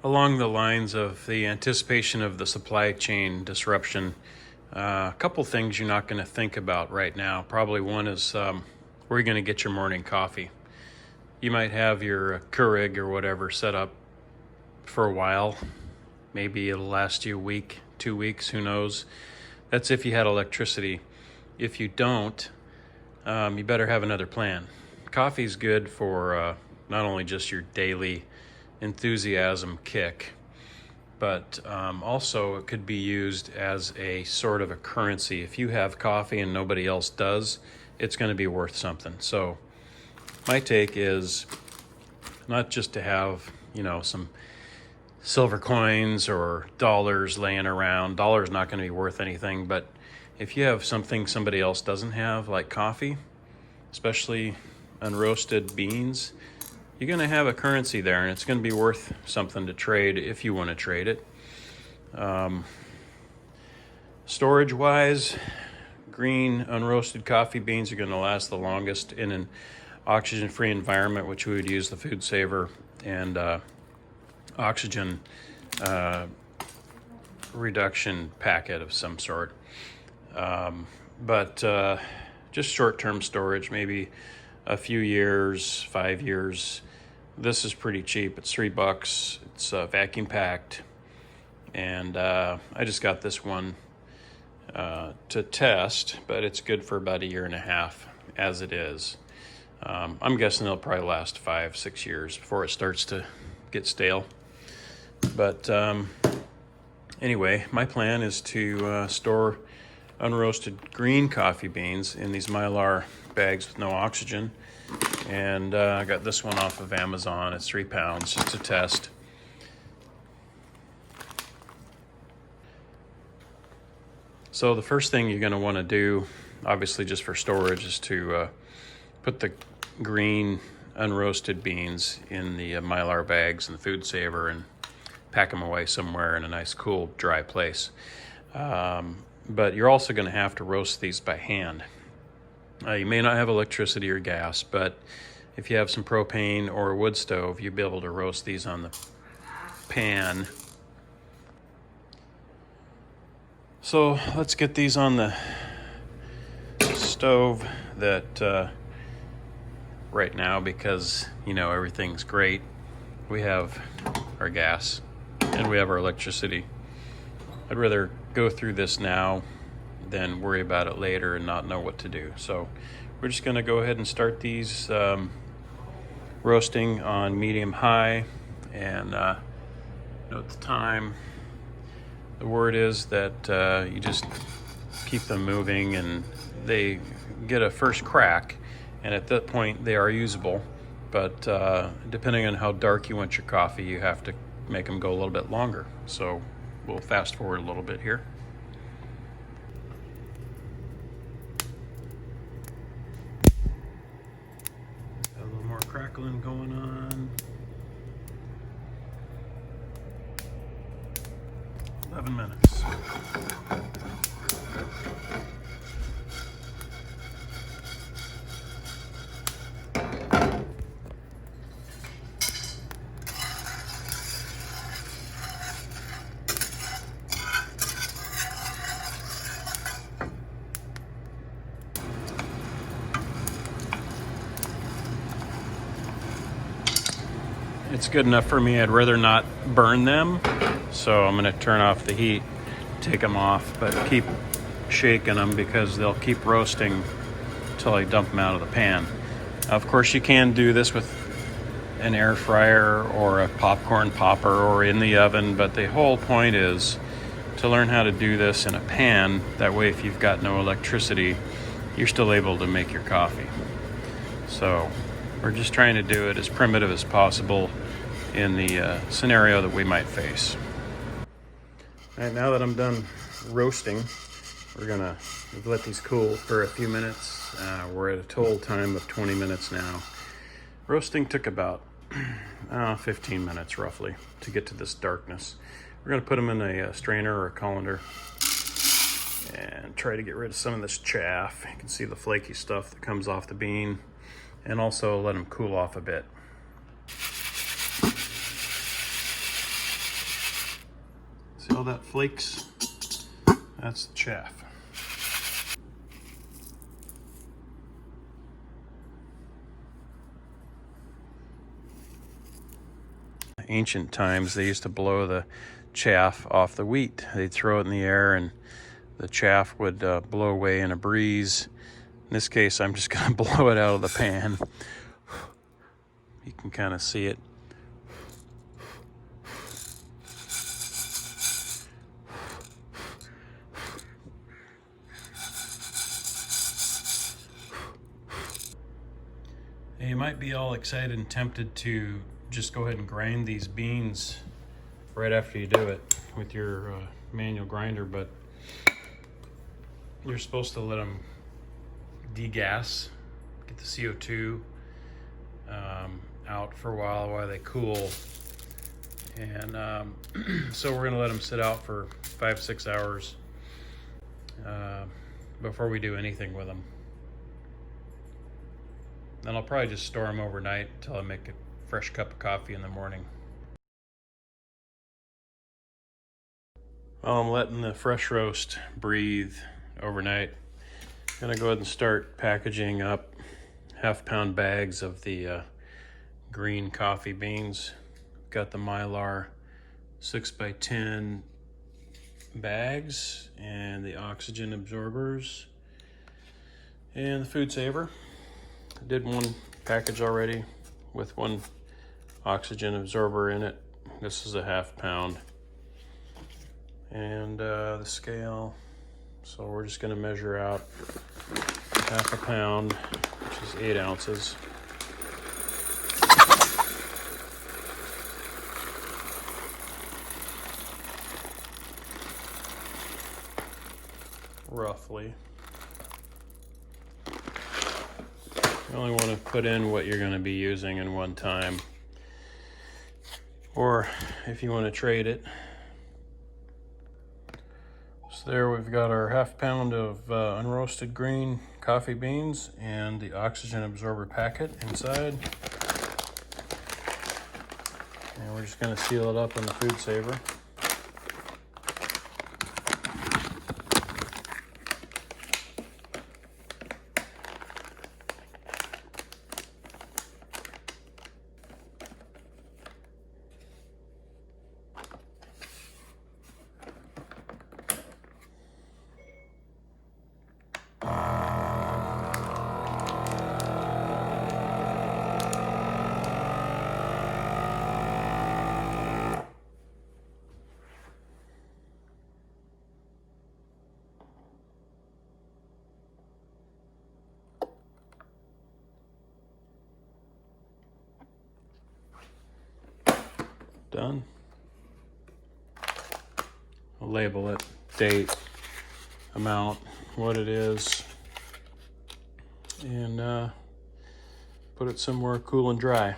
Along the lines of the anticipation of the supply chain disruption, a couple things you're not going to think about right now. Probably one is where you're going to get your morning coffee. You might have your Keurig or whatever set up for a while. Maybe it'll last you a week, 2 weeks, who knows. That's if you had electricity. If you don't, you better have another plan. Coffee's good for not only just your daily enthusiasm kick, but also it could be used as a sort of a currency. If you have coffee and nobody else does, it's going to be worth something. So my take is not just to have, some silver coins or dollars laying around. Dollars not going to be worth anything, but if you have something somebody else doesn't have, like coffee, especially unroasted beans, you're going to have a currency there, and it's going to be worth something to trade if you want to trade it. Storage-wise, green unroasted coffee beans are going to last the longest in an oxygen-free environment, which we would use the Food Saver and oxygen reduction packet of some sort. But just short-term storage, maybe a few years, 5 years. This is pretty cheap. It's $3. It's vacuum packed, and I just got this one to test, but it's good for about 1.5 years as it is. I'm guessing it'll probably last 5-6 years before it starts to get stale. But anyway, my plan is to store unroasted green coffee beans in these Mylar bags with no oxygen. And I got this one off of Amazon. It's 3 pounds, just a test. So the first thing you're going to want to do, obviously just for storage, is to put the green unroasted beans in the Mylar bags and the Food Saver and pack them away somewhere in a nice, cool, dry place. But you're also going to have to roast these by hand. You may not have electricity or gas, but if you have some propane or a wood stove, you'll be able to roast these on the pan. So let's get these on the stove that right now, because everything's great. We have our gas and we have our electricity. I'd rather go through this now than worry about it later and not know what to do. So we're just going to go ahead and start these roasting on medium high, and note the time. The word is that you just keep them moving and they get a first crack, and at that point they are usable. But depending on how dark you want your coffee, you have to make them go a little bit longer. So we'll fast forward a little bit here. Got a little more crackling going on. 11 minutes. It's good enough for me. I'd rather not burn them, so I'm going to turn off the heat, take them off, but keep shaking them because they'll keep roasting until I dump them out of the pan. Of course, you can do this with an air fryer or a popcorn popper or in the oven, but the whole point is to learn how to do this in a pan. That way, if you've got no electricity, you're still able to make your coffee. So we're just trying to do it as primitive as possible in the scenario that we might face. All right, now that I'm done roasting, we're gonna let these cool for a few minutes. We're at a total time of 20 minutes now. Roasting took about 15 minutes roughly to get to this darkness. We're gonna put them in a strainer or a colander and try to get rid of some of this chaff. You can see the flaky stuff that comes off the bean, and also let them cool off a bit. See all that flakes? That's the chaff. Ancient times, they used to blow the chaff off the wheat. They'd throw it in the air and the chaff would blow away in a breeze. In this case, I'm just going to blow it out of the pan. You can kind of see it. And you might be all excited and tempted to just go ahead and grind these beans right after you do it with your manual grinder, but you're supposed to let them degas, get the CO2 out for a while they cool. And so we're gonna let them sit out for 5-6 hours before we do anything with them. Then I'll probably just store them overnight until I make a fresh cup of coffee in the morning. While I'm letting the fresh roast breathe overnight, I'm gonna go ahead and start packaging up half-pound bags of the green coffee beans. Got the Mylar 6x10 bags and the oxygen absorbers and the food saver. I did one package already with one oxygen absorber in it. This is a half-pound. And the scale, so we're just going to measure out half a pound, which is 8 ounces. Roughly. You only want to put in what you're going to be using in one time, or if you want to trade it. So there we've got our half-pound of unroasted green coffee beans and the oxygen absorber packet inside. And we're just going to seal it up in the food saver. Done. I'll label it, date, amount, what it is, and put it somewhere cool and dry.